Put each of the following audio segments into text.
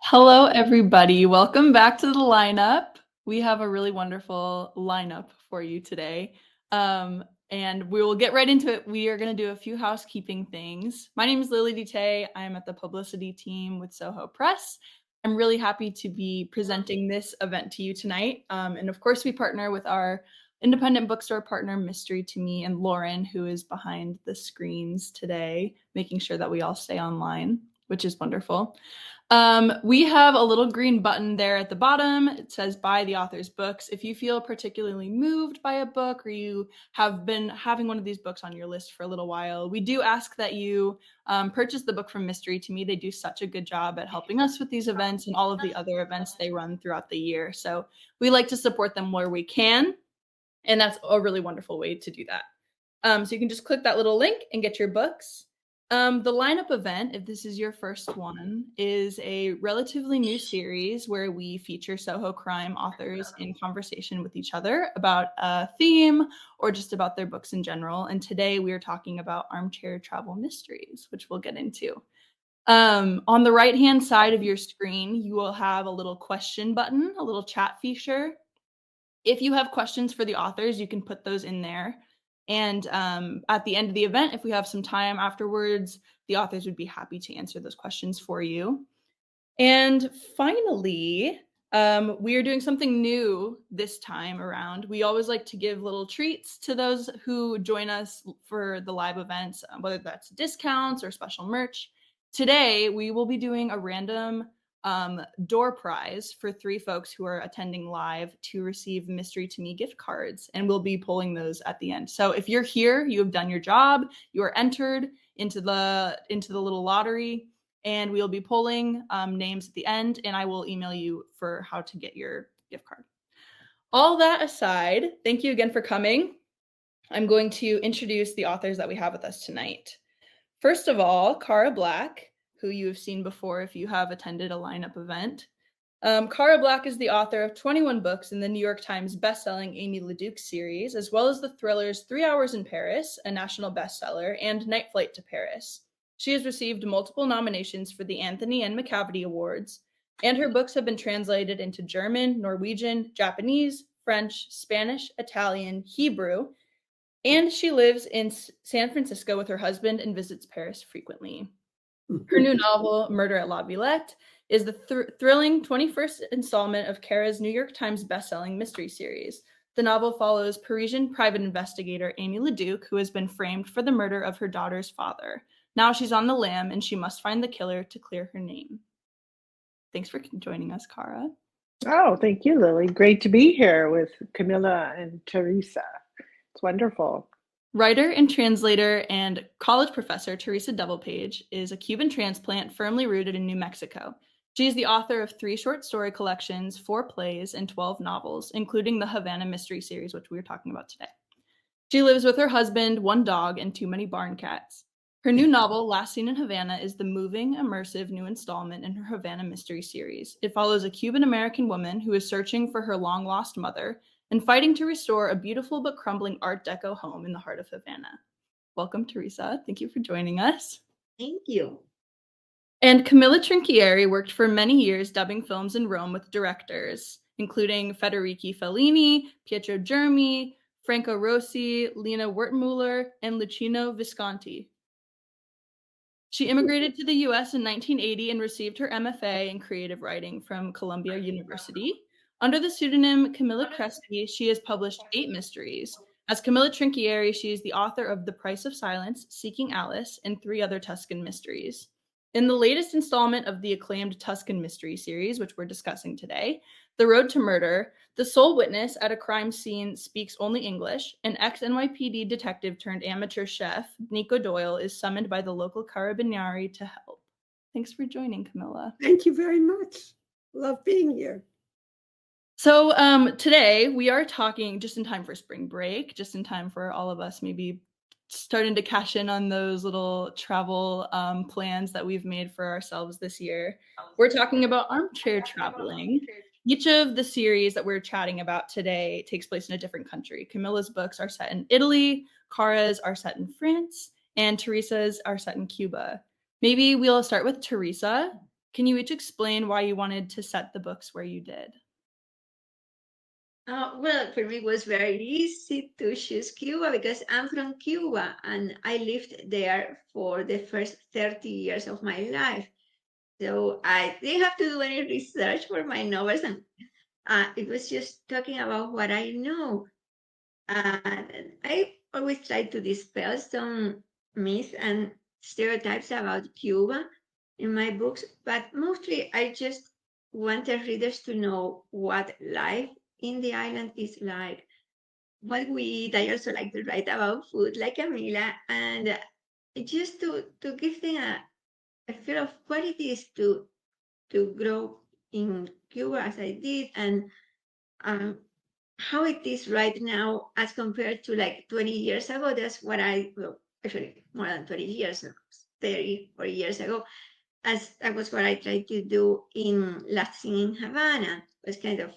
Hello, everybody. Welcome back to the lineup. We have a really wonderful lineup for you today. And we will get right into it. We are going to do a few housekeeping things. My name is Lily Dite. I'm at the publicity team with Soho Press. I'm really happy to be presenting this event to you tonight. And of course, we partner with our independent bookstore partner, Mystery to Me, and Lauren, who is behind the screens today, making sure that we all stay online, which is wonderful. We have a little green button there at the bottom. It says buy the author's books. If you feel particularly moved by a book or you have been having one of these books on your list for a little while, we do ask that you purchase the book from Mystery to Me. They do such a good job at helping us with these events and all of the other events they run throughout the year. So we like to support them where we can. And that's a really wonderful way to do that. So you can just click that little link and get your books. The lineup event, if this is your first one, is a relatively new series where we feature Soho crime authors in conversation with each other about a theme or just about their books in general. And today we are talking about Armchair travel mysteries, which we'll get into. On the right-hand side of your screen, you will have a little question button, a little chat feature. If you have questions for the authors, you can put those in there. And at the end of the event, if we have some time afterwards, the authors would be happy to answer those questions for you. And finally, we are doing something new this time around. We always like to give little treats to those who join us for the live events, whether that's discounts or special merch. Today, we will be doing a random door prize for 3 folks who are attending live to receive Mystery to Me gift cards, and we'll be pulling those at the end. So if you're here, you have done your job, you are entered into the little lottery, and we'll be pulling names at the end, and I will email you for how to get your gift card. All that aside, thank you again for coming. I'm going to introduce the authors that we have with us tonight. First of all, Cara Black, who you have seen before if you have attended a lineup event. Cara Black is the author of 21 books in the New York Times bestselling Amy LeDuc series, as well as the thrillers 3 Hours in Paris, a national bestseller, and Night Flight to Paris. She has received multiple nominations for the Anthony and McCavity Awards, and her books have been translated into German, Norwegian, Japanese, French, Spanish, Italian, Hebrew, and she lives in San Francisco with her husband and visits Paris frequently. Her new novel, Murder at La Villette, is the thrilling 21st installment of Cara's New York Times bestselling mystery series. The novel follows Parisian private investigator Amy LeDuc, who has been framed for the murder of her daughter's father. Now she's on the lam, and she must find the killer to clear her name. Thanks for joining us, Cara. Oh, thank you, Lily. Great to be here with Camilla and Teresa. It's wonderful. Writer and translator and college professor Teresa Dovalpage is a Cuban transplant firmly rooted in New Mexico. She is the author of 3 short story collections, 4 plays, and 12 novels, including the Havana mystery series, which we are talking about today. She lives with her husband, 1 dog, and too many barn cats. Her new novel, Last Seen in Havana, is the moving, immersive new installment in her Havana mystery series. It follows a Cuban-American woman who is searching for her long-lost mother and fighting to restore a beautiful but crumbling Art Deco home in the heart of Havana. Welcome, Teresa. Thank you for joining us. Thank you. And Camilla Trinchieri worked for many years dubbing films in Rome with directors, including Federico Fellini, Pietro Germi, Franco Rossi, Lena Wertmuller, and Luchino Visconti. She immigrated to the US in 1980 and received her MFA in creative writing from Columbia University. Under the pseudonym Camilla Crespi, she has published 8 mysteries. As Camilla Trinchieri, she is the author of The Price of Silence, Seeking Alice, and 3 other Tuscan mysteries. In the latest installment of the acclaimed Tuscan mystery series, which we're discussing today, The Road to Murder, the sole witness at a crime scene speaks only English. An ex-NYPD detective turned amateur chef, Nico Doyle, is summoned by the local carabinieri to help. Thanks for joining, Camilla. Thank you very much. Love being here. So today we are talking just in time for spring break, just in time for all of us maybe starting to cash in on those little travel plans that we've made for ourselves this year. We're talking about armchair traveling. Each of the series that we're chatting about today takes place in a different country. Camilla's books are set in Italy, Cara's are set in France, and Teresa's are set in Cuba. Maybe we'll start with Teresa. Can you each explain why you wanted to set the books where you did? Well, for me, it was very easy to choose Cuba because I'm from Cuba and I lived there for the first 30 years of my life. So I didn't have to do any research for my novels, and it was just talking about what I know. And I always try to dispel some myths and stereotypes about Cuba in my books, but mostly I just wanted readers to know what life in the island is like, what we eat. I also like to write about food, like Camila, and just to give them a feel of what it is to grow in Cuba as I did, and um, how it is right now as compared to like 20 years ago. That's what well, actually more than 20 years, 30 or years ago, as that was what I tried to do in Last Scene in Havana, was kind of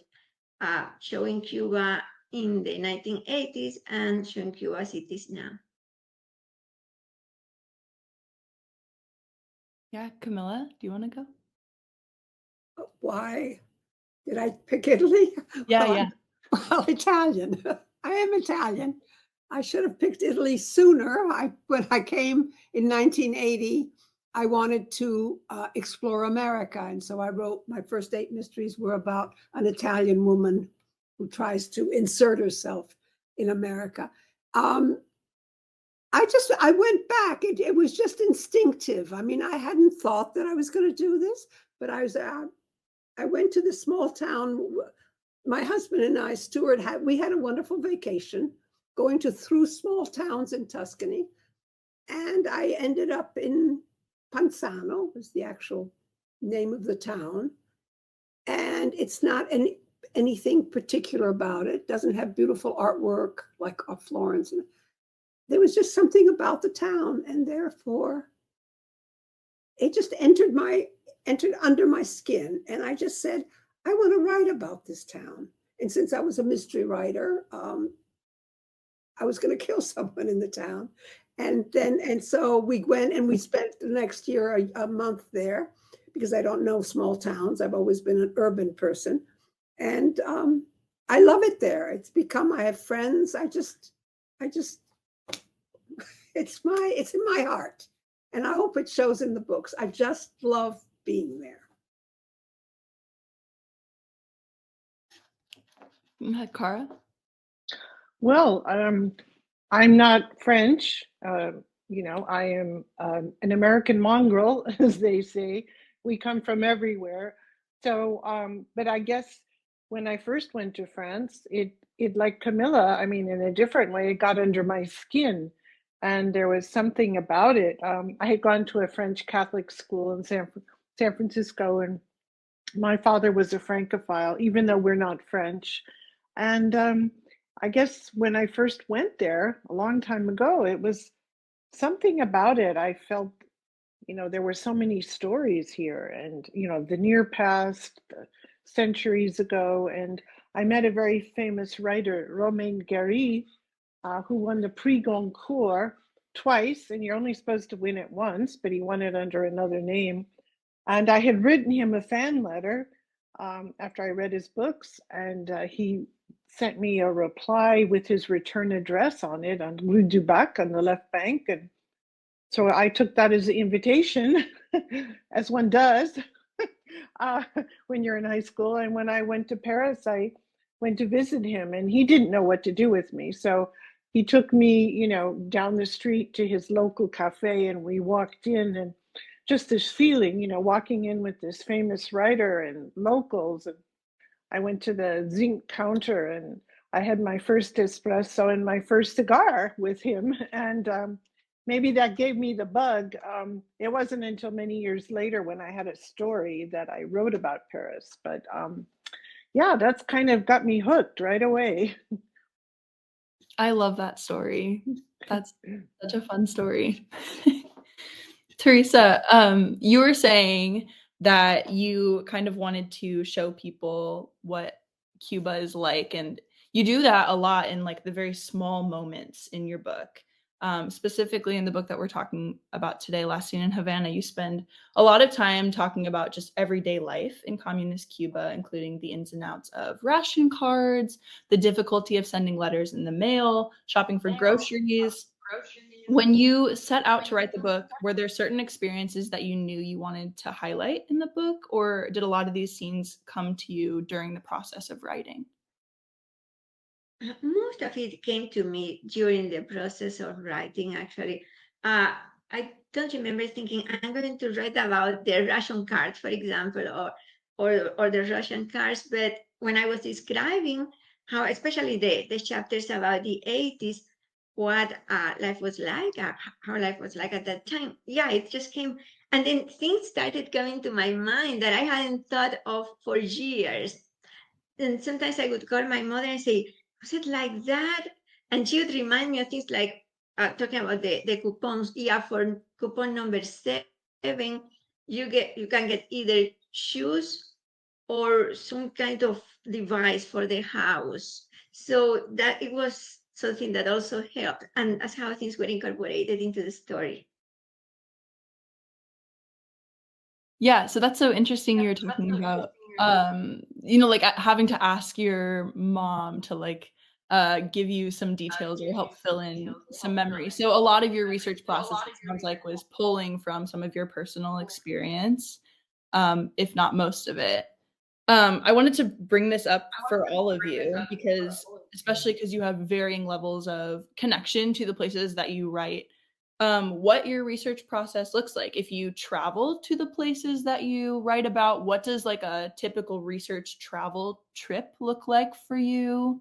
showing Cuba in the 1980s and showing Cuba as it is now. Yeah, Camilla, do you want to go? Why did I pick Italy? Yeah, Well, yeah. well, Italian. I am Italian. I should have picked Italy sooner. When I came in 1980, I wanted to explore America. And so I wrote my first 8 mysteries were about an Italian woman who tries to insert herself in America. I went back. It was just instinctive. I mean, I hadn't thought that I was going to do this, but I went to the small town. My husband and I, Stuart, we had a wonderful vacation going through small towns in Tuscany. And I ended up in Panzano, was the actual name of the town. And it's not anything particular about it. Doesn't have beautiful artwork like Florence. There was just something about the town, and therefore it just entered under my skin. And I just said, I want to write about this town. And since I was a mystery writer, I was going to kill someone in the town. And so we went and we spent the next year a month there, because I don't know small towns. I've always been an urban person. And I love it there. I have friends. It's in my heart. And I hope it shows in the books. I just love being there. Cara? Well, I'm not French. I am an American mongrel, as they say. We come from everywhere. So, but I guess when I first went to France, it like Camilla, I mean, in a different way, it got under my skin. And there was something about it. I had gone to a French Catholic school in San Francisco, and my father was a Francophile, even though we're not French. And I guess when I first went there a long time ago, it was something about it. I felt, there were so many stories here, and, the near past, centuries ago. And I met a very famous writer, Romain Gary, who won the Prix Goncourt twice, and you're only supposed to win it once, but he won it under another name. And I had written him a fan letter after I read his books, and he sent me a reply with his return address on it on Rue du Bac on the left bank. And so I took that as an invitation, as one does when you're in high school. And when I went to Paris, I went to visit him, and he didn't know what to do with me. So he took me, down the street to his local cafe, and we walked in, and just this feeling, walking in with this famous writer and locals. And I went to the zinc counter, and I had my first espresso and my first cigar with him. And maybe that gave me the bug. It wasn't until many years later, when I had a story, that I wrote about Paris. But yeah, that's kind of got me hooked right away. I love that story. That's such a fun story. Teresa, you were saying that you kind of wanted to show people what Cuba is like, and you do that a lot in like the very small moments in your book. Specifically in the book that we're talking about today, Last Seen in Havana, you spend a lot of time talking about just everyday life in communist Cuba, including the ins and outs of ration cards, the difficulty of sending letters in the mail, shopping for groceries. When you set out to write the book, were there certain experiences that you knew you wanted to highlight in the book, or did a lot of these scenes come to you during the process of writing? Most of it came to me during the process of writing, actually. I don't remember thinking I'm going to write about the Russian cards, for example, or the Russian cards, but when I was describing how, especially the chapters about the 80s, what life was like, how life was like at that time, yeah, it just came. And then things started coming to my mind that I hadn't thought of for years. And sometimes I would call my mother and say, was it like that? And she would remind me of things like talking about the coupons. Yeah, for coupon number 7, you can get either shoes or some kind of device for the house. So that it was something that also helped. And that's how things were incorporated into the story. Yeah, so that's so interesting you're talking about, like, having to ask your mom to, like, give you some details or help fill in some memories. So a lot of your research process, it sounds like, was pulling from some of your personal experience, if not most of it. I wanted to bring this up for all of you because especially because you have varying levels of connection to the places that you write, what your research process looks like. If you travel to the places that you write about, what does like a typical research travel trip look like for you?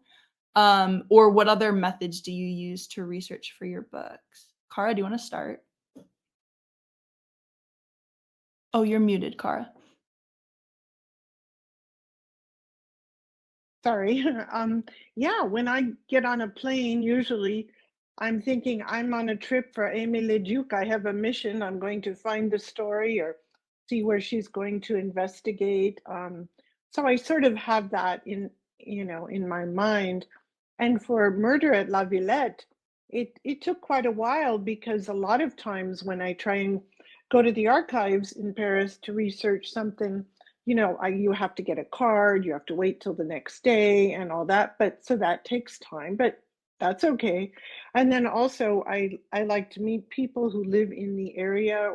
Or what other methods do you use to research for your books? Cara, do you want to start? Oh, you're muted, Cara. Sorry. Yeah, when I get on a plane, usually I'm thinking I'm on a trip for Amy Leduc. I have a mission. I'm going to find the story or see where she's going to investigate. So I sort of have that in my mind. And for Murder at La Villette, it took quite a while because a lot of times when I try and go to the archives in Paris to research something, you have to get a card, you have to wait till the next day and all that. But so that takes time, but that's okay. And then also I like to meet people who live in the area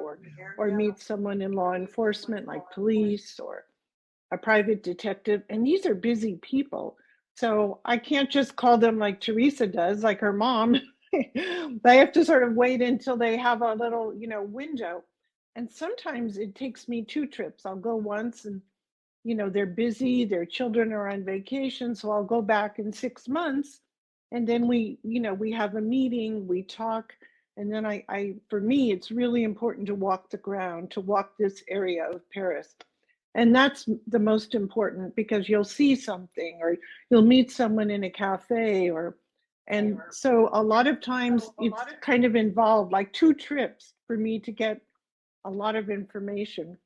or meet someone in law enforcement like police or a private detective. And these are busy people. So I can't just call them like Teresa does, like her mom. They have to sort of wait until they have a little, window. And sometimes it takes me 2 trips. I'll go once and, they're busy, their children are on vacation. So I'll go back in 6 months. And then we have a meeting, we talk. And then for me, it's really important to walk the ground, to walk this area of Paris. And that's the most important because you'll see something or you'll meet someone in a cafe and so a lot of times it's kind of involved like 2 trips for me to get a lot of information.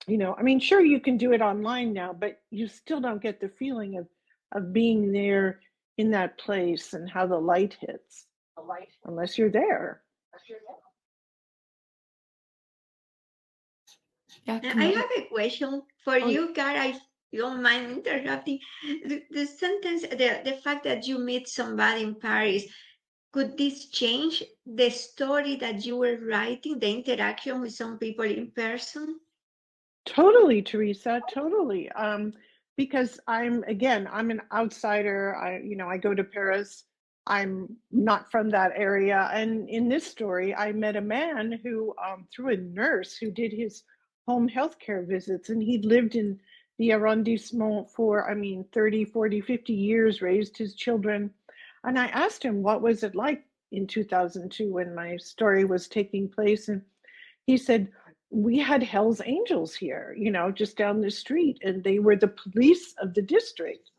I mean, sure, you can do it online now, but you still don't get the feeling of being there in that place and how the light hits unless you're there. Yeah, I Camilla. have a question for Oh, you, Cara, if you don't mind interrupting. The sentence, the fact that you meet somebody in Paris, could this change the story that you were writing, the interaction with some people in person? totally, Teresa, totally. Because I'm an outsider. I go to Paris. I'm not from that area. And in this story, I met a man who, through a nurse who did his home healthcare visits, and he'd lived in the arrondissement for, 30, 40, 50 years, raised his children. And I asked him, what was it like in 2002 when my story was taking place? And he said, we had Hell's Angels here, just down the street, and they were the police of the district.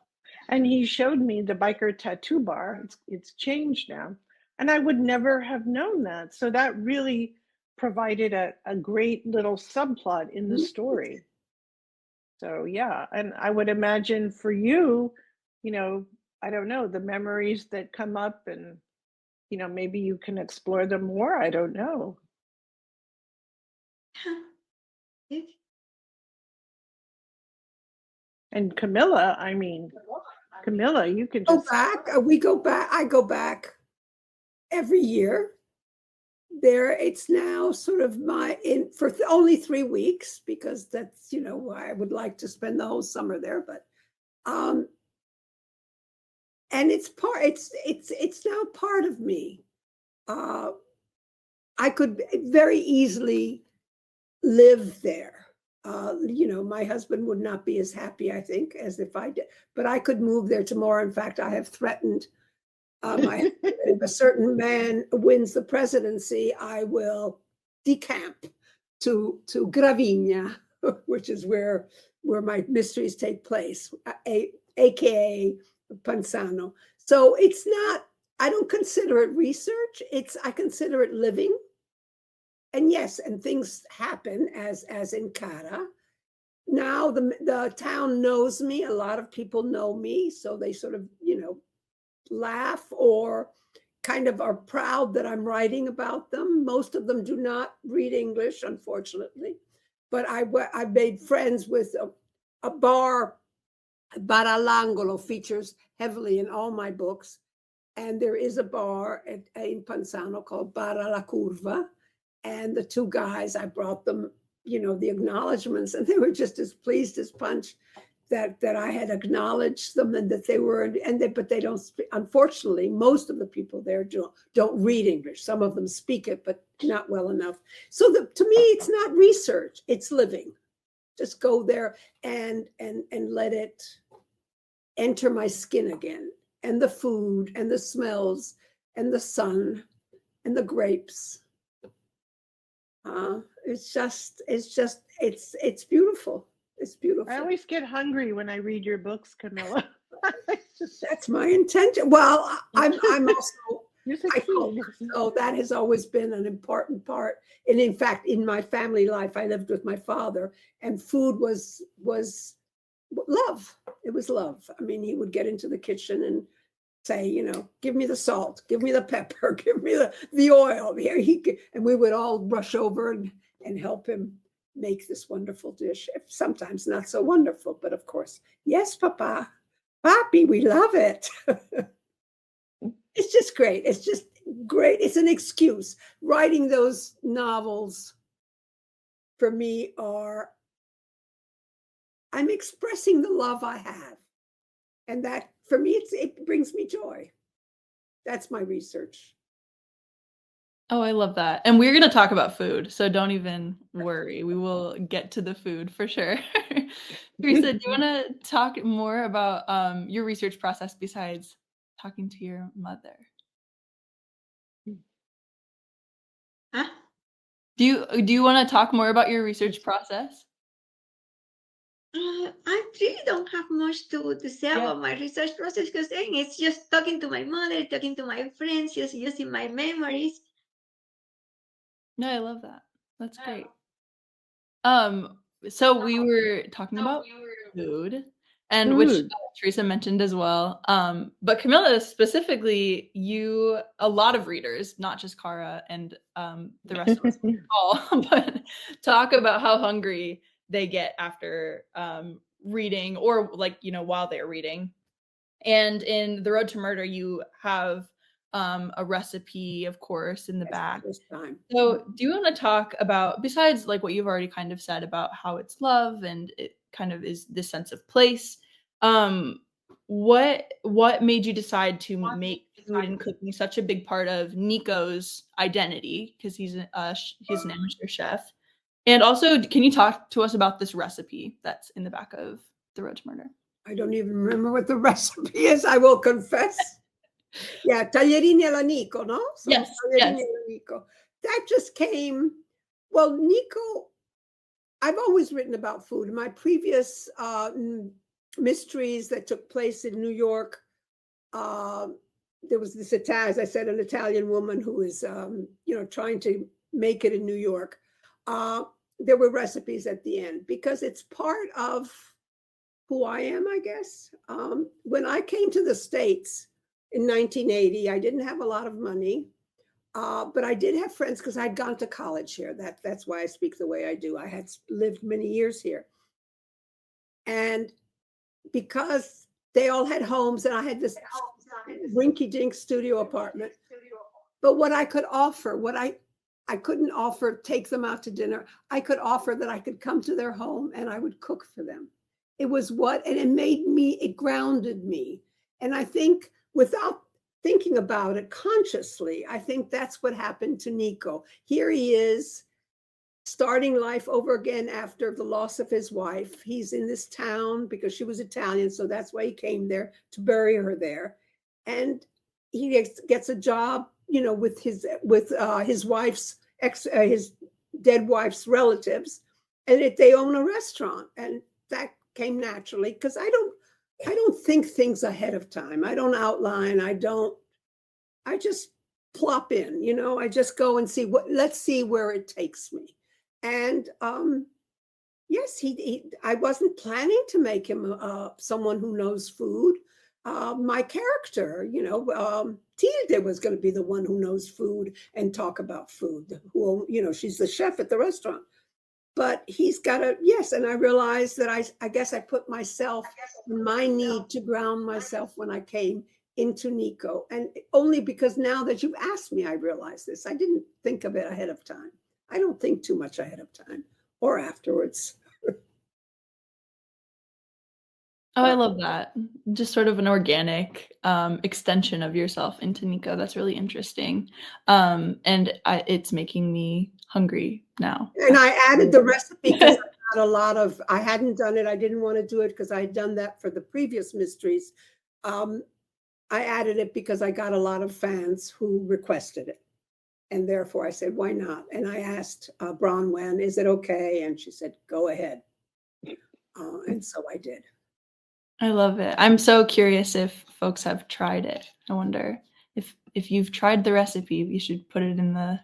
And he showed me the biker tattoo bar. It's changed now. And I would never have known that. So that really provided a great little subplot in the story. So yeah, and I would imagine for you, I don't know, the memories that come up and maybe you can explore them more. I don't know. Yes. And Camilla, Camilla, you can Go just back. We go back. I go back every year. It's now sort of for only 3 weeks, because that's why I would like to spend the whole summer there. But and it's now part of me. I could very easily live there. My husband would not be as happy, I think, as if I did, but I could move there tomorrow. In fact, I have threatened if a certain man wins the presidency, I will decamp to Gravigna, which is where my mysteries take place, aka Panzano. So it's not. I don't consider it research. I consider it living. And yes, and things happen as in Cara. Now the town knows me. A lot of people know me, so they sort of laugh or kind of are proud that I'm writing about them. Most of them do not read English, unfortunately. But I made friends with a bar. Bar all'Angolo features heavily in all my books. And there is a bar in Panzano called Bar alla Curva. And the two guys, I brought them, the acknowledgments, and they were just as pleased as punch that I had acknowledged them, and that they were, but they don't speak. Unfortunately, most of the people there don't read English. Some of them speak it, but not well enough. So to me, it's not research; it's living. Just go there and let it enter my skin again, and the food, and the smells, and the sun, and the grapes. It's beautiful. It's beautiful. I always get hungry when I read your books, Camilla. That's my intention. Well, I'm also, You succeed. so that has always been an important part. And in fact, in my family life, I lived with my father, and food was love. It was love. I mean, he would get into the kitchen and say, give me the salt, give me the pepper, give me the oil. And we would all rush over and help him make this wonderful dish. Sometimes not so wonderful, but of course, yes, Papa, Papi, we love it. It's just great. It's just great. It's an excuse. Writing those novels for me I'm expressing the love I have. And that, for me, it brings me joy. That's my research. Oh, I love that. And we're going to talk about food, so don't even worry. We will get to the food for sure. Teresa, do you want to talk more about your research process besides talking to your mother? Huh? Do you want to talk more about your research process? I really don't have much to say about my research process, because it's just talking to my mother, talking to my friends, just using my memories. No, I love that. That's great. So we were talking about food, and which Teresa mentioned as well. But Camilla, specifically, a lot of readers, not just Cara and the rest of us all, but talk about how hungry they get after reading, or while they're reading. And in The Road to Murder, you have a recipe, of course, in the back. So do you want to talk about, besides what you've already kind of said about how it's love and it kind of is this sense of place, what made you decide to make food and cooking such a big part of Nico's identity? Because he's an amateur chef. And also, can you talk to us about this recipe that's in the back of The Road to Murder? I don't even remember what the recipe is, I will confess. Yeah, taglierini alla Nico, no? Yes. Alla Nico. That just came. Well, Nico, I've always written about food. In my previous mysteries that took place in New York, there was this as I said, an Italian woman who is, trying to make it in New York. There were recipes at the end because it's part of who I am, I guess. When I came to the States, in 1980. I didn't have a lot of money, but I did have friends because I'd gone to college here. That's why I speak the way I do. I had lived many years here. And because they all had homes and I had this rinky-dink studio apartment, but what I could offer, I couldn't offer take them out to dinner. I could offer that I could come to their home and I would cook for them. It was and it grounded me. And I think without thinking about it consciously, I think that's what happened to Nico. Here he is starting life over again after the loss of his wife. He's in this town because she was Italian, so that's why he came there, to bury her there. And he gets a job, with his wife's his dead wife's relatives, and they own a restaurant, and that came naturally because I don't think things ahead of time. I don't outline. I just plop in. I just go and see let's see where it takes me. And yes, I wasn't planning to make him someone who knows food. My character, Tilde was going to be the one who knows food and talk about food. She's the chef at the restaurant. But he's got yes. And I realized that I guess I put myself in my need to ground myself when I came into Nico. And only because now that you've asked me, I realize this. I didn't think of it ahead of time. I don't think too much ahead of time or afterwards. Oh, I love that. Just sort of an organic extension of yourself into Nico. That's really interesting. It's making me hungry now. And I added the recipe because I hadn't done it. I didn't want to do it because I had done that for the previous mysteries. I added it because I got a lot of fans who requested it. And therefore I said, why not? And I asked Bronwyn, is it okay? And she said, go ahead. And so I did. I love it. I'm so curious if folks have tried it. I wonder if you've tried the recipe, you should put it in the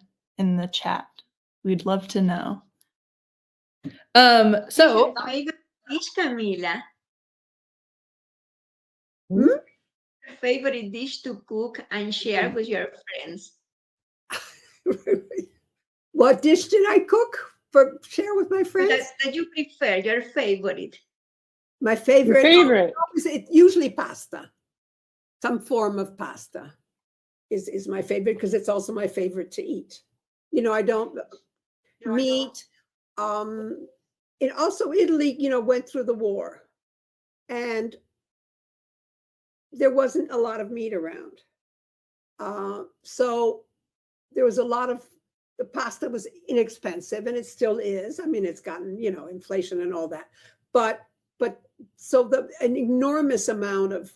chat. We'd love to know. So Favorite dish, Camila? Favorite dish to cook and share with your friends? What dish did I cook share with my friends? That you prefer, your favorite. My favorite. Favorite. It's usually pasta. Some form of pasta is my favorite because it's also my favorite to eat. I don't meat. And also Italy, went through the war, and there wasn't a lot of meat around. So there was a lot of the pasta was inexpensive, and it still is. I mean, it's gotten, inflation and all that, but so an enormous amount of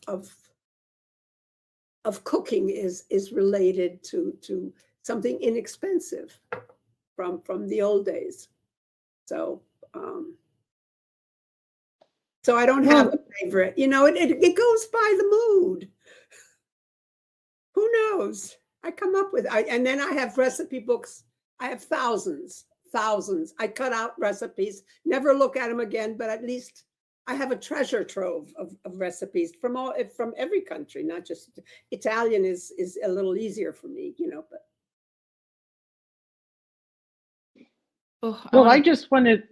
cooking is related to something inexpensive from the old days. So I don't have a favorite. It goes by the mood. Who knows? I come up with and then I have recipe books. I have thousands. I cut out recipes, never look at them again, but at least I have a treasure trove of recipes from every country, not just Italian is a little easier for me, but. I just want to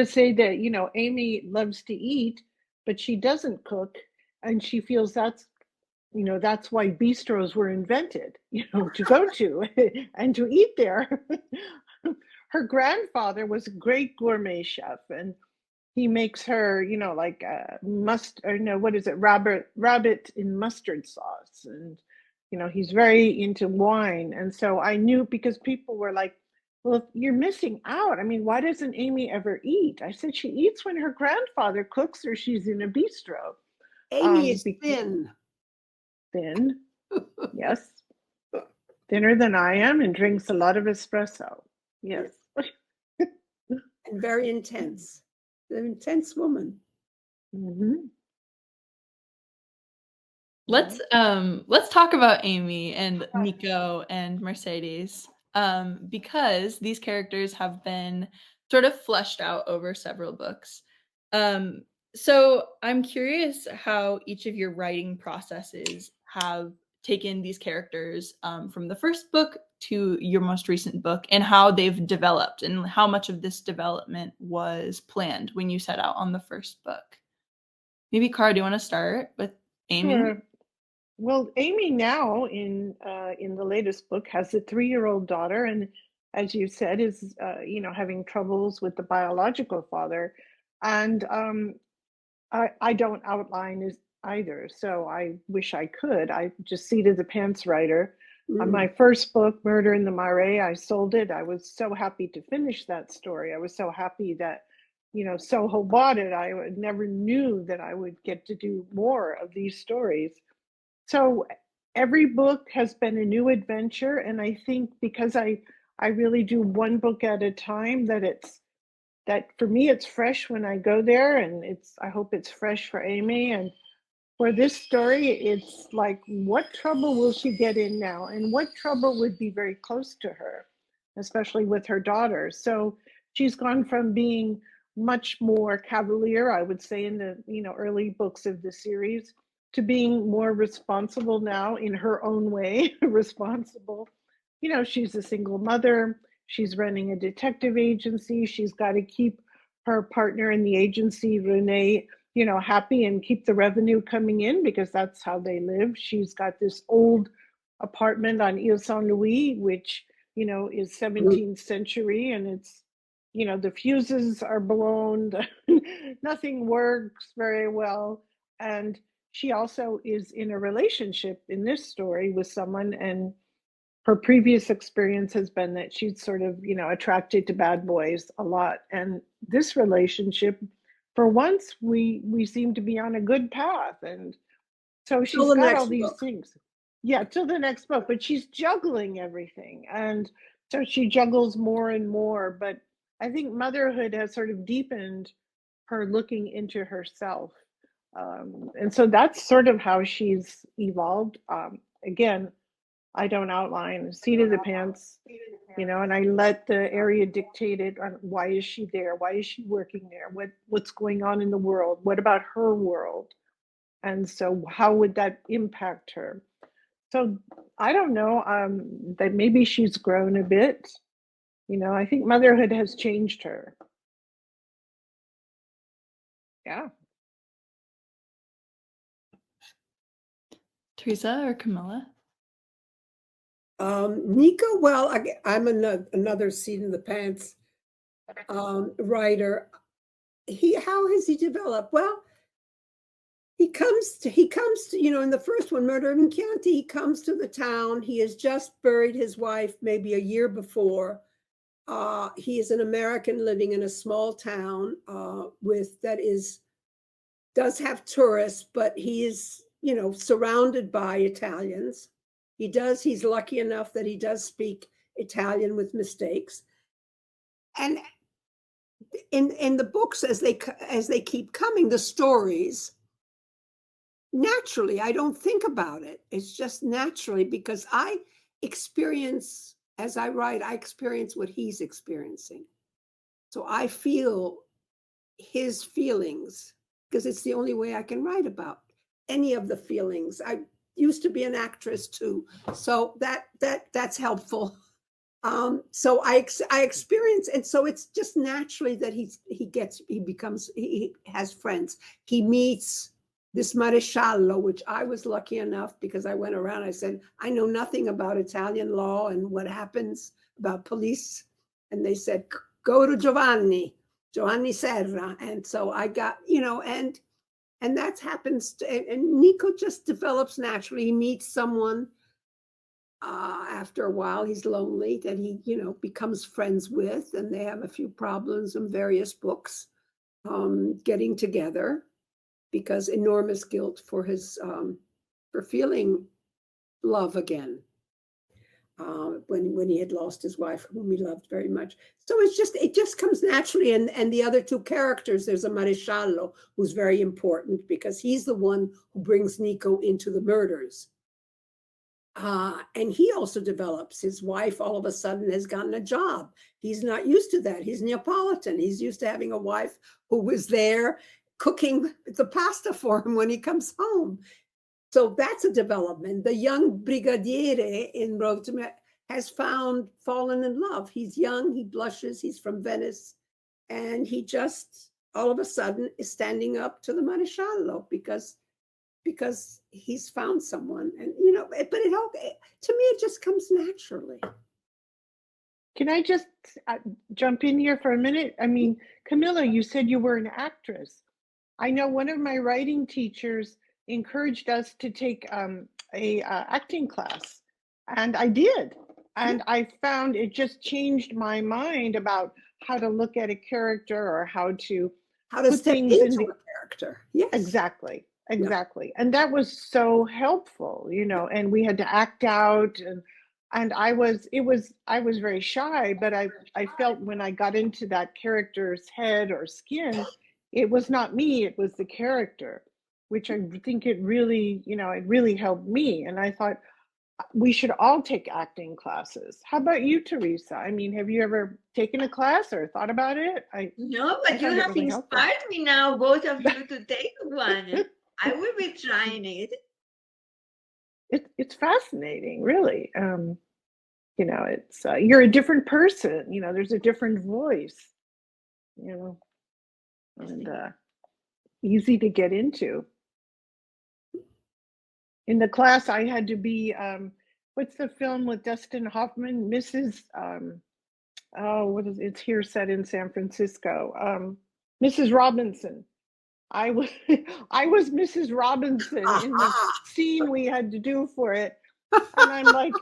say that, Amy loves to eat, but she doesn't cook, and she feels that's why bistros were invented, to go to and to eat there. Her grandfather was a great gourmet chef, and he makes her, like rabbit in mustard sauce. And, he's very into wine. And so I knew, because people were like, well, you're missing out. I mean, why doesn't Amy ever eat? I said, she eats when her grandfather cooks or she's in a bistro. Amy is thin. Thin, yes. Thinner than I am, and drinks a lot of espresso. Yes. And very intense. An intense woman. Mm-hmm. Let's talk about Amy and Nico and Mercedes, because these characters have been sort of fleshed out over several books. So I'm curious how each of your writing processes have taken these characters from the first book to your most recent book, and how they've developed, and how much of this development was planned when you set out on the first book. Maybe Cara, do you want to start with Amy? Sure. Well, Amy now in the latest book has a 3-year-old daughter, and as you said, is having troubles with the biological father, and I don't outline as either, so I wish I could. I just seated the pants writer. On my first book, Murder in the Marais, I sold it. I was so happy to finish that story. I was so happy that, Soho bought it. I never knew that I would get to do more of these stories. So every book has been a new adventure, and I think because I really do one book at a time, that for me it's fresh when I go there, and I hope it's fresh for Amy. And for this story, it's like, what trouble will she get in now, and what trouble would be very close to her, especially with her daughter. So she's gone from being much more cavalier, I would say, in the early books of the series, to being more responsible now in her own way. Responsible. She's a single mother. She's running a detective agency. She's got to keep her partner in the agency, Renee, happy, and keep the revenue coming in, because that's how they live. She's got this old apartment on Ile Saint Louis, which, is 17th century, and it's, the fuses are blown, nothing works very well. And she also is in a relationship in this story with someone, and her previous experience has been that she's sort of, attracted to bad boys a lot. And this relationship, for once, we seem to be on a good path. And so she's got all these things. Yeah, till the next book, but she's juggling everything. And so she juggles more and more. But I think motherhood has sort of deepened her looking into herself. And so that's sort of how she's evolved. Again, I don't outline, seat of the pants, and I let the area dictate it on why is she there? Why is she working there? What's going on in the world? What about her world? And so how would that impact her? So I don't know, that maybe she's grown a bit. I think motherhood has changed her. Yeah. Teresa or Camilla? Nico, well, I'm another seat in the pants writer. How has he developed? Well, he comes to, in the first one, Murder in Chianti, he comes to the town. He has just buried his wife maybe a year before. He is an American living in a small town does have tourists, but he is, surrounded by Italians. He's lucky enough that he does speak Italian with mistakes. And in the books, as they keep coming, the stories, naturally, I don't think about it. It's just naturally, because I experience, as I write, I experience what he's experiencing. So I feel his feelings, because it's the only way I can write about any of the feelings. I used to be an actress too, so that's helpful. So I experience, and so it's just naturally that he has friends. He meets this maresciallo, which I was lucky enough, because I went around, I said, I know nothing about Italian law and what happens about police. And they said, go to Giovanni Serra. And so I got, and that happens, and Nico just develops naturally. He meets someone after a while, he's lonely, that he, becomes friends with, and they have a few problems in various books getting together, because enormous guilt for his, for feeling love again. When he had lost his wife, whom he loved very much. So it just comes naturally. And the other two characters, there's a maresciallo who's very important, because he's the one who brings Nico into the murders. And he also develops. His wife all of a sudden has gotten a job. He's not used to that. He's Neapolitan. He's used to having a wife who was there cooking the pasta for him when he comes home. So that's a development. The young brigadiere in Rome has fallen in love. He's young, he blushes, he's from Venice, and he just all of a sudden is standing up to the maresciallo because he's found someone. And but it all, to me, it just comes naturally. Can I just jump in here for a minute? I mean, Camilla, you said you were an actress. I know one of my writing teachers encouraged us to take a acting class, and I did. And I found it just changed my mind about how to look at a character or how to put step things into a character. Yes, exactly. And that was so helpful, and we had to act out, and I was very shy, but I felt when I got into that character's head or skin, it was not me, it was the character, which I think it really helped me. And I thought we should all take acting classes. How about you, Teresa? I mean, have you ever taken a class or thought about it? No, but you have really inspired me now, both of you, to take one. I will be trying it. It's fascinating, really. It's you're a different person. There's a different voice. And easy to get into. In the class, I had to be what's the film with Dustin Hoffman? Mrs. It's here set in San Francisco. Mrs. Robinson. I was Mrs. Robinson in the scene we had to do for it. And I'm like,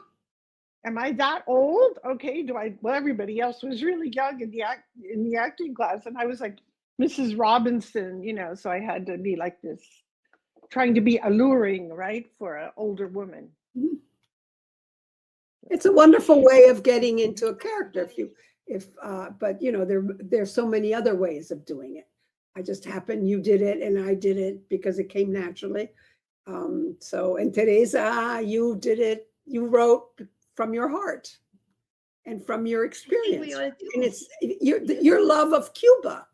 am I that old? Okay, well, everybody else was really young in the acting class. And I was like, Mrs. Robinson, so I had to be like this, trying to be alluring, right, for an older woman. It's a wonderful way of getting into a character but there's so many other ways of doing it. You did it and I did it because it came naturally. And Teresa, you did it, you wrote from your heart and from your experience. And it's your love of Cuba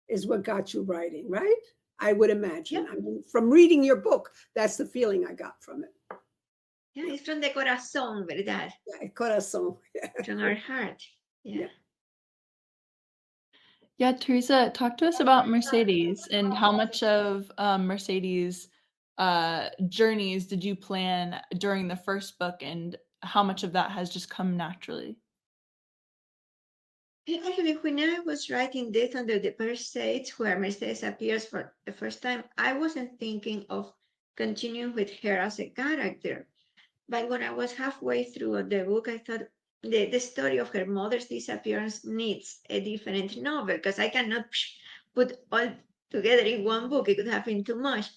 is what got you writing, right? I would imagine. Yeah. I mean, from reading your book, that's the feeling I got from it. Yeah, it's from the corazón, ¿verdad? Yeah, corazón. From our heart. Yeah. Yeah, Teresa, talk to us about Mercedes and how much of Mercedes' journeys did you plan during the first book, and how much of that has just come naturally? Actually, when I was writing Death Under the Palisades, where Mercedes appears for the first time, I wasn't thinking of continuing with her as a character. But when I was halfway through the book, I thought the story of her mother's disappearance needs a different novel, because I cannot put all together in one book. It could have been too much.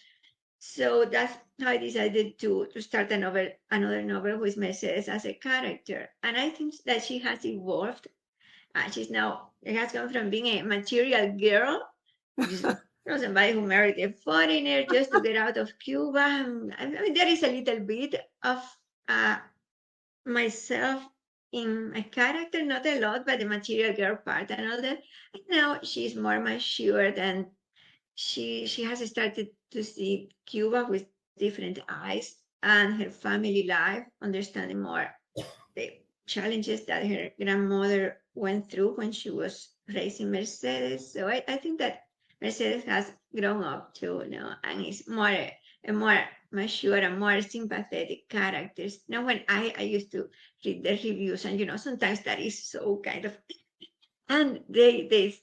So that's how I decided to start another novel with Mercedes as a character. And I think that she has evolved. It has gone from being a material girl, somebody who married a foreigner just to get out of Cuba. I mean, there is a little bit of myself in my character, not a lot, but the material girl part and all that. And now she's more mature, and she has started to see Cuba with different eyes and her family life, understanding more the challenges that her grandmother went through when she was raising Mercedes. So I think that Mercedes has grown up too, and is a more mature and more sympathetic characters. Now, when I used to read the reviews, and sometimes that is so kind of, and they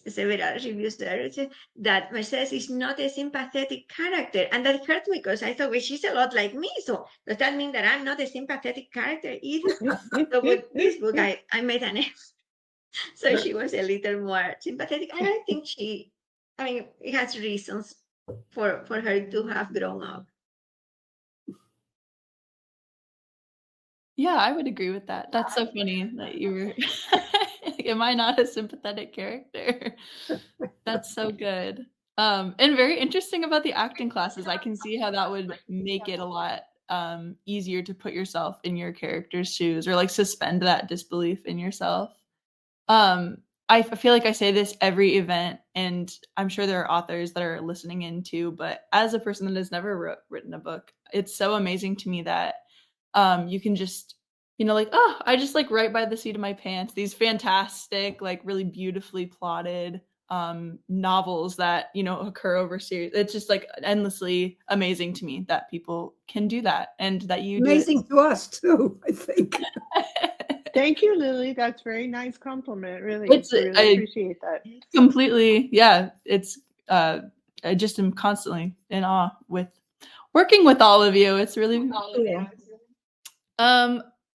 several reviews there that Mercedes is not a sympathetic character, and that hurt me because I thought, well, she's a lot like me, so does that mean that I'm not a sympathetic character either? So with this book, I made an effort, so she was a little more sympathetic, and I think it has reasons for her to have grown up. Yeah, I would agree with that. That's so funny that you were am I not a sympathetic character? That's so good. And very interesting about the acting classes. I can see how that would make it a lot easier to put yourself in your character's shoes, or like suspend that disbelief in yourself. I feel like I say this every event And I'm sure there are authors that are listening in too, but as a person that has never written a book, it's so amazing to me that you can just, like, oh, I just like write by the seat of my pants, these fantastic, like really beautifully plotted novels that, occur over series. It's just like endlessly amazing to me that people can do that and that you Amazing to us too, I think. do it. Thank you, Lily. That's a very nice compliment. Really, It's really I appreciate that. completely, yeah. It's I just am constantly in awe with working with all of you. It's really cool.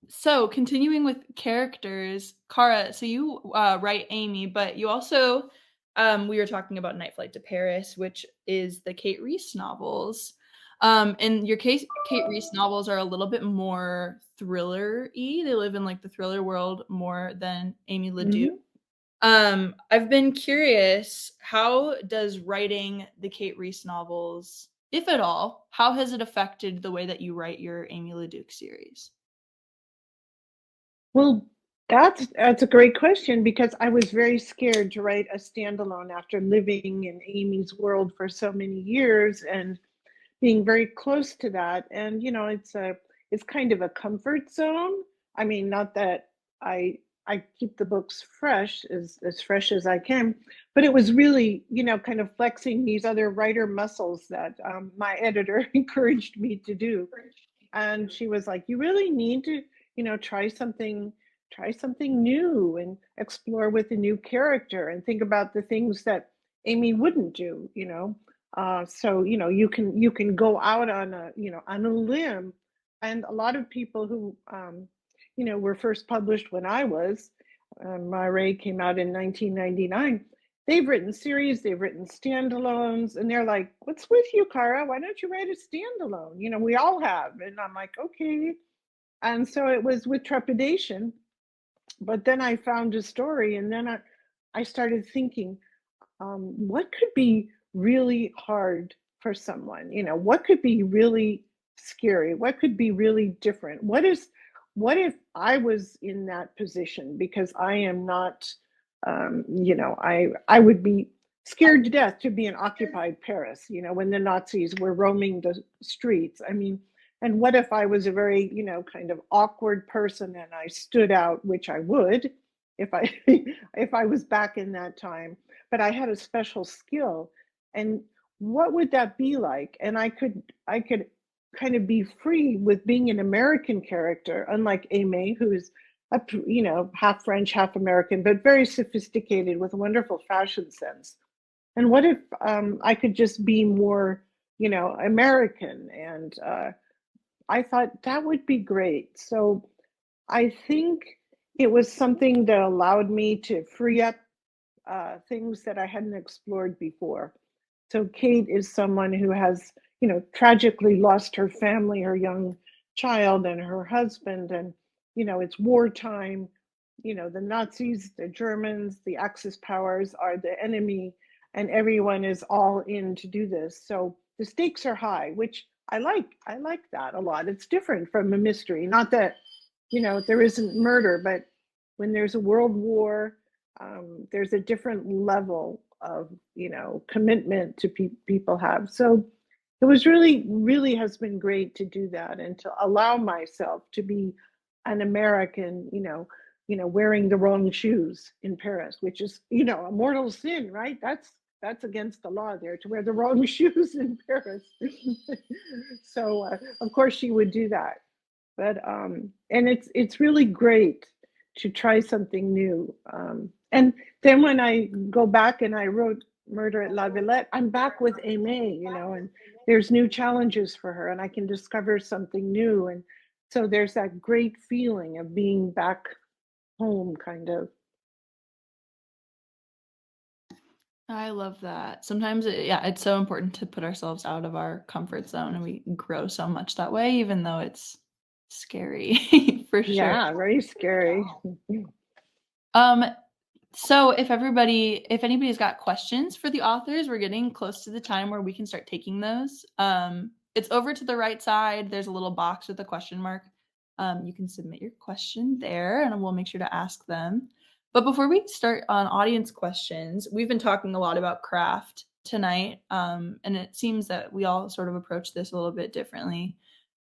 So continuing with characters, Cara, so you write Amy, but you also we were talking about Night Flight to Paris, which is the Kate Reese novels. And your Kate Reese novels are a little bit more thriller-y. They live in like the thriller world more than Amy Ledoux. I've been curious, how does writing the Kate Reese novels, if at all, how has it affected the way that you write your Amy Ledoux series? Well, that's a great question because I was very scared to write a standalone after living in Amy's world for so many years and being very close to that. And it's kind of a comfort zone. I mean, not that I keep the books fresh as fresh as I can, but it was really kind of flexing these other writer muscles that my editor encouraged me to do. And she was like, you really need to try something new and explore with a new character and think about the things that Amy wouldn't do. So you can go out on a limb. And a lot of people who were first published when I was My came out in 1999. They've written series, they've written standalones, and they're like, what's with you, Cara? Why don't you write a standalone? We all have. And I'm like, okay. And so it was with trepidation. But then I found a story, and then I started thinking, what could be really hard for someone? What could be really scary? What could be really different? What if I was in that position? Because I am not, I would be scared to death to be in occupied Paris, when the Nazis were roaming the streets. I mean, and what if I was a very, kind of awkward person and I stood out, which I would if I if I was back in that time, but I had a special skill. And what would that be like? And I could kind of be free with being an American character, unlike Amy, who's half French, half American, but very sophisticated with a wonderful fashion sense. And what if I could just be more, American? And I thought that would be great. So I think it was something that allowed me to free up things that I hadn't explored before. So Kate is someone who has, tragically lost her family, her young child, and her husband. And, it's wartime. The Nazis, the Germans, the Axis powers are the enemy, and everyone is all in to do this. So the stakes are high, which I like. I like that a lot. It's different from a mystery. Not that, there isn't murder, but when there's a world war, there's a different level of, commitment to people have. So it was really has been great to do that and to allow myself to be an American, wearing the wrong shoes in Paris, which is, a mortal sin, right? That's against the law there to wear the wrong shoes in Paris. So of course she would do that. But and it's really great to try something new. And then when I go back and I wrote Murder at La Villette, I'm back with Aimee, and there's new challenges for her and I can discover something new. And so there's that great feeling of being back home, kind of. I love that. Sometimes, it's so important to put ourselves out of our comfort zone, and we grow so much that way, even though it's scary for sure. Yeah, very scary. So if anybody's got questions for the authors, we're getting close to the time where we can start taking those. It's over to the right side. There's a little box with a question mark. You can submit your question there and we'll make sure to ask them. But before we start on audience questions, we've been talking a lot about craft tonight, and it seems that we all sort of approach this a little bit differently.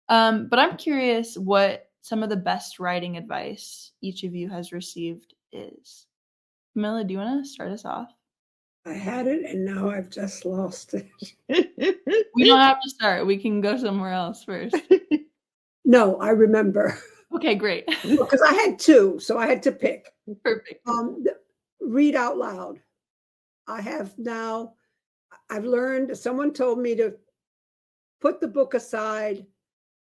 But I'm curious what some of the best writing advice each of you has received is. Camilla, do you want to start us off? I had it and now I've just lost it. We don't have to start. We can go somewhere else first. No, I remember. Okay, great. Because I had two, so I had to pick. Perfect. Read out loud. I've learned, someone told me to put the book aside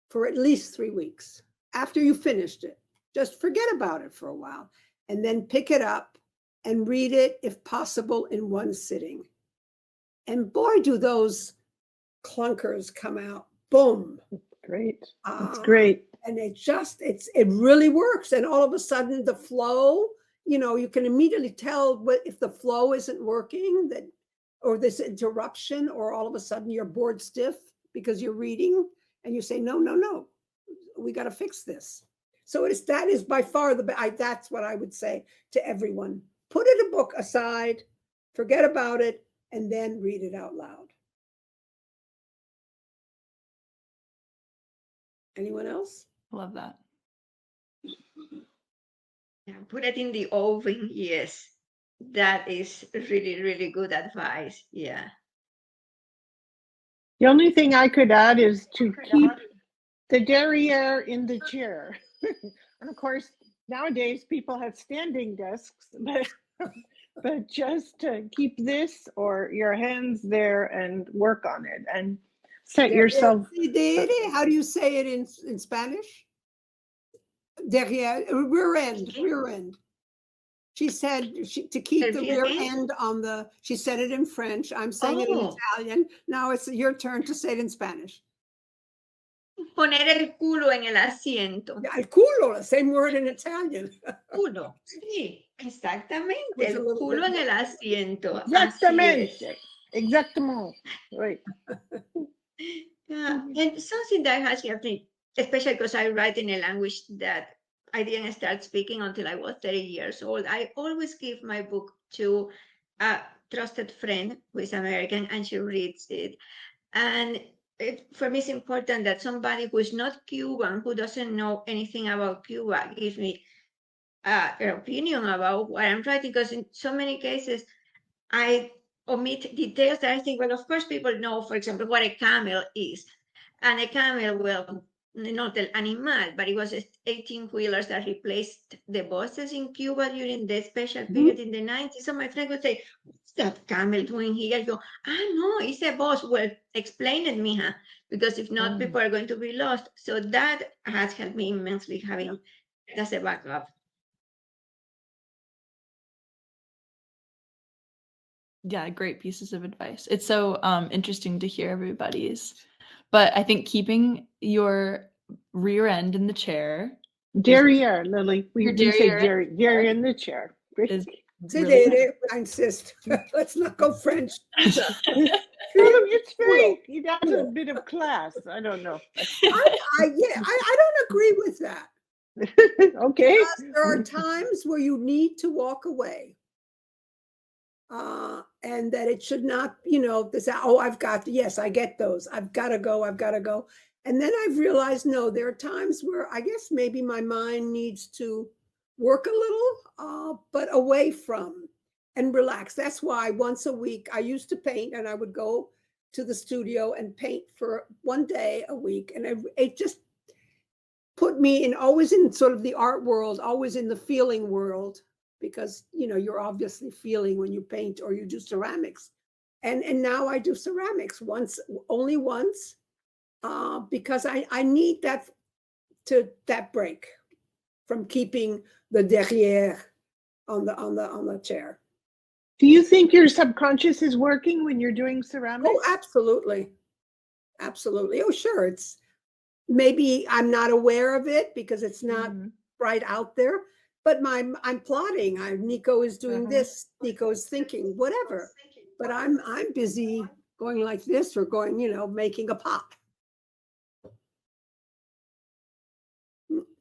for at least 3 weeks after you finished it. Just forget about it for a while and then pick it up and read it, if possible, in one sitting. And boy, do those clunkers come out. Boom. Great. That's great. And it really works. And all of a sudden the flow, you can immediately tell if the flow isn't working, or this interruption, or all of a sudden you're bored stiff because you're reading and you say, no, we got to fix this. So that is by far that's what I would say to everyone. Put a book aside, forget about it, and then read it out loud. Anyone else? Love that. Yeah, put it in the oven. Yes, that is really, really good advice. Yeah. The only thing I could add is to keep the derriere in the chair. And of course, nowadays people have standing desks, but just to keep this or your hands there and work on it and set yourself. How do you say it in Spanish? Derrière, rear end. She said to keep the rear end on the, she said it in French. I'm saying it in Italian. Now it's your turn to say it in Spanish. Poner el culo en el asiento. El culo, the same word in Italian. Culo, sí, exactamente. El culo en el asiento. Exactamente. Exactement. Right. Yeah, and something that has helped me, especially because I write in a language that I didn't start speaking until I was 30 years old. I always give my book to a trusted friend who is American, and she reads it. And for me, it's important that somebody who is not Cuban, who doesn't know anything about Cuba, gives me an opinion about what I'm writing, because in so many cases, I omit details that I think, well, of course, people know, for example, what a camel is. And a camel, well, not el animal, but it was 18-wheelers that replaced the buses in Cuba during the special period in the 90s. So my friend would say, what's that camel doing here? I go, no, it's a bus. Well, explain it, mija, because if not, people are going to be lost. So that has helped me immensely, having as a backup. Yeah, great pieces of advice. It's so interesting to hear everybody's. But I think keeping your rear end in the chair. Derriere, Lily. We say derriere in the chair. Is really I insist. Let's not go French. It's very, that's a bit of class. I don't know. I don't agree with that. Okay. Because there are times where you need to walk away. And that it should not, yes, I get those. I've got to go. And then I've realized, no, there are times where I guess maybe my mind needs to work a little, but away from and relax. That's why once a week I used to paint, and I would go to the studio and paint for one day a week. And it just put me always in sort of the art world, always in the feeling world. Because you're obviously feeling when you paint or you do ceramics, and now I do ceramics only once, because I need that break from keeping the derrière on the chair. Do you think your subconscious is working when you're doing ceramics? Oh, absolutely. Oh, sure. It's maybe I'm not aware of it because it's not right out there. But I'm plotting. Nico is doing this. Nico is thinking, whatever. But I'm busy going like this or going, making a pop.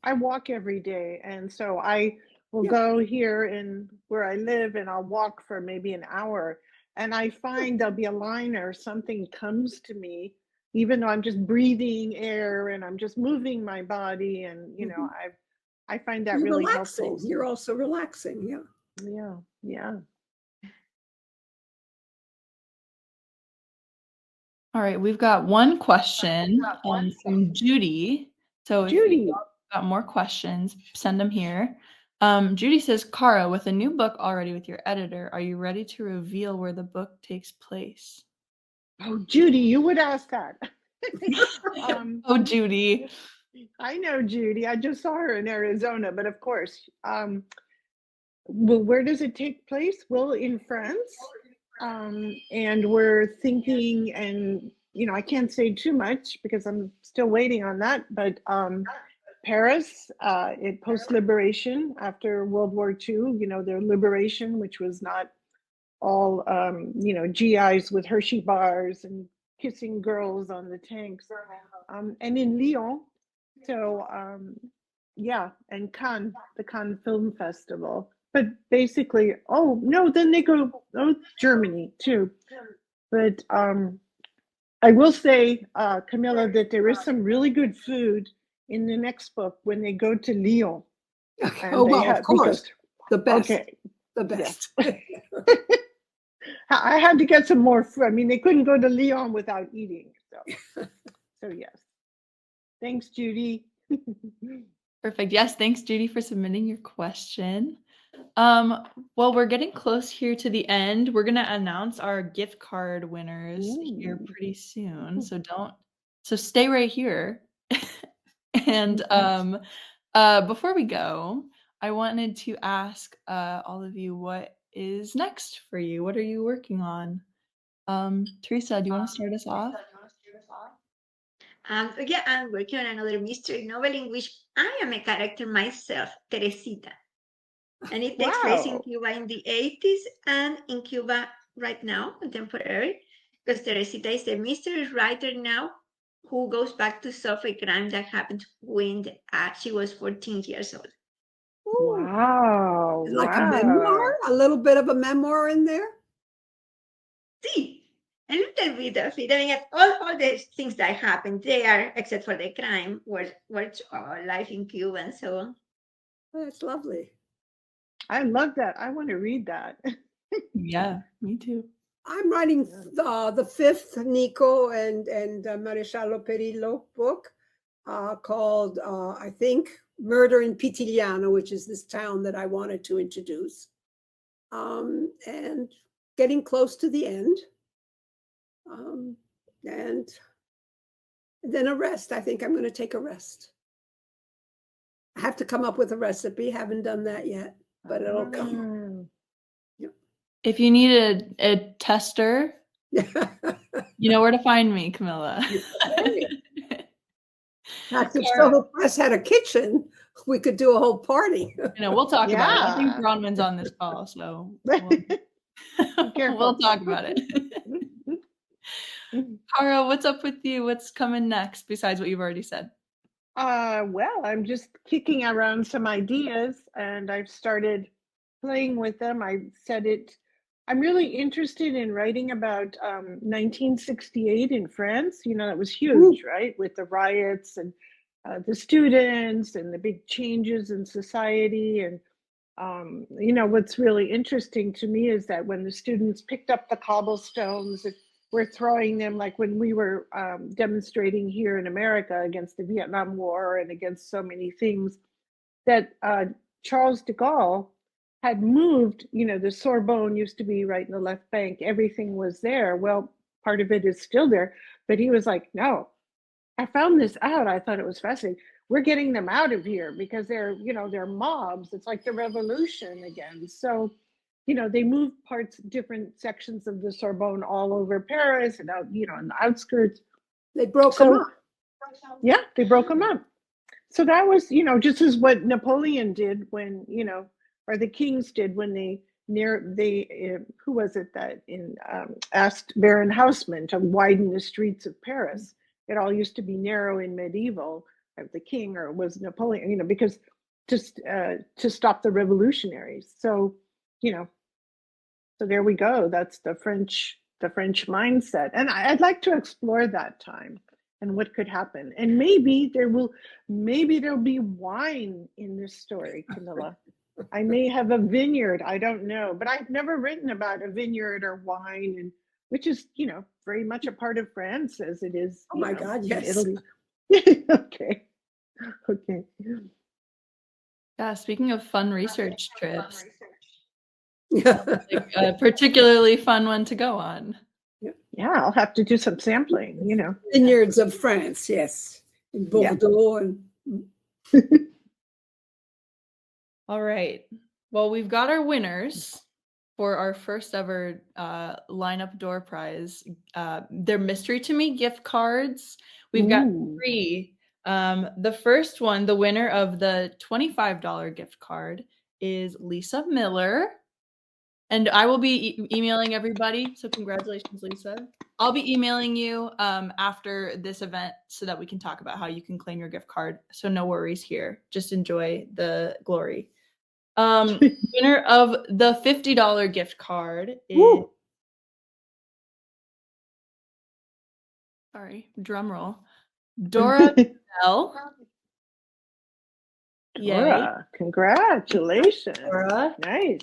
I walk every day, and so I will Yeah. go here in where I live, and I'll walk for maybe an hour, and I find there'll be a line or something comes to me, even though I'm just breathing air and I'm just moving my body, and Mhm. I find that You're really relaxing. helpful. You're also relaxing. Yeah. Yeah, yeah. All right, we've got one question from Judy. So if you Judy, got more questions, send them here. Judy says, Cara, with a new book already with your editor, are you ready to reveal where the book takes place? oh Judy, you would ask that. um, Oh, Judy. I know Judy. I just saw her in Arizona, but of course, well, where does it take place? Well, in France. And we're thinking, and I can't say too much because I'm still waiting on that, but Paris, it post-liberation after World War II, their liberation, which was not all, GIs with Hershey bars and kissing girls on the tanks. And in Lyon, so yeah, and Cannes, the Cannes Film Festival. But basically, oh no, then they go Germany too. But I will say, Camilla, that there is some really good food in the next book when they go to Lyon. And Oh, they well, of have, course, because, the best, okay, the yes. best. I had to get some more food. I mean, they couldn't go to Lyon without eating. So yes. Thanks, Judy. Perfect. Yes, thanks, Judy, for submitting your question. Well, we're getting close here to the end. We're gonna announce our gift card winners here Ooh. pretty soon. So stay right here. And before we go, I wanted to ask all of you, what is next for you? What are you working on? Teresa, do you want to start us off? Yeah, I'm working on another mystery novel in which I am a character myself, Teresita. And it takes place in Wow. Cuba in the 80s and in Cuba right now, contemporary, because Teresita is a mystery writer now who goes back to solve a crime that happened when she was 14 years old. Ooh, Wow. like a Wow. memoir, a little bit of a memoir in there. See, a little bit of it. I mean, all the things that happened there, except for the crime, were life in Cuba and so on. Oh, that's lovely. I love that. I want to read that. Yeah, me too. I'm writing the fifth Nico and Maresciallo Perillo book called, I think, Murder in Pitigliano, which is this town that I wanted to introduce. And getting close to the end. And then a rest. I think I'm going to take a rest. I have to come up with a recipe. Haven't done that yet, but it'll come. If you need a tester, you know where to find me, Camilla. If Soho Press had a kitchen, we could do a whole party. We'll talk about it. I think Yeah. Bronwyn's on this call, so we'll talk about it. Cara, what's up with you? What's coming next besides what you've already said? Well, I'm just kicking around some ideas, and I've started playing with them. I said it. I'm really interested in writing about 1968 in France. That was huge, right? With the riots and the students and the big changes in society. And what's really interesting to me is that when the students picked up the cobblestones, we're throwing them, like when we were demonstrating here in America against the Vietnam War and against so many things, that Charles de Gaulle had moved, the Sorbonne used to be right in the left bank. Everything was there. Well, part of it is still there, but he was like, no, I found this out. I thought it was fascinating. We're getting them out of here because they're mobs. It's like the revolution again. So, they moved different sections of the Sorbonne all over Paris and out, in the outskirts. They broke them up. Yeah, they broke them up. So that was, just as what Napoleon did when, or the kings did when they who was it that asked Baron Haussmann to widen the streets of Paris? It all used to be narrow in medieval, the king, or it was Napoleon, because to stop the revolutionaries. So, so there we go. That's the French mindset. And I'd like to explore that time and what could happen. And maybe there'll be wine in this story, Camilla. I may have a vineyard, I don't know, but I've never written about a vineyard or wine, and which is, very much a part of France as it is. Oh my God, yes. Italy. Okay. Yeah, speaking of fun research trips, Yeah. like a particularly fun one to go on. Yeah, I'll have to do some sampling, Vineyards of France, yes. In Bordeaux and All right. Well, we've got our winners for our first ever lineup door prize. They're mystery to me gift cards. We've got 3. The first one, the winner of the $25 gift card, is Lisa Miller. And I will be emailing everybody. So congratulations, Lisa. I'll be emailing you after this event so that we can talk about how you can claim your gift card. So no worries here. Just enjoy the glory. Winner of the $50 gift card is, sorry, drum roll, Dora Bell. Dora, congratulations. Dora. Nice.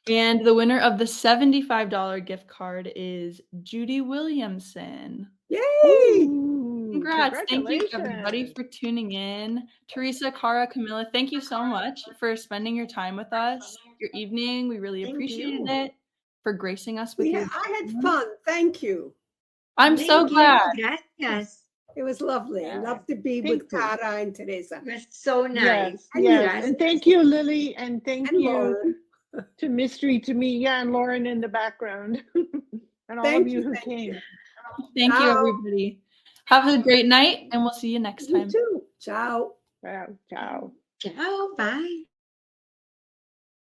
And the winner of the $75 gift card is Judy Williamson. yay! Ooh, Congrats. Thank you, everybody, congratulations. for tuning in. Teresa, Cara, Camilla, thank you so much for spending your time with us, your evening. We really Thank appreciated you. it, for gracing us with your Yeah, I had fun. Thank you. I'm so Thank you. glad. Gracias. It was lovely. I Yeah. love to be Thank with you. Cara and Teresa. It was so nice. Yes, And yes. Gracias. And thank you, Lily, and thank And you Lauren. to Mystery to Me. Yeah, and Lauren in the background. And all Thank of you you, who thank came. you. Thank you, Ciao. everybody. Have a great night, and we'll see you next You time. too. Ciao. Ciao. Ciao. Ciao. Bye.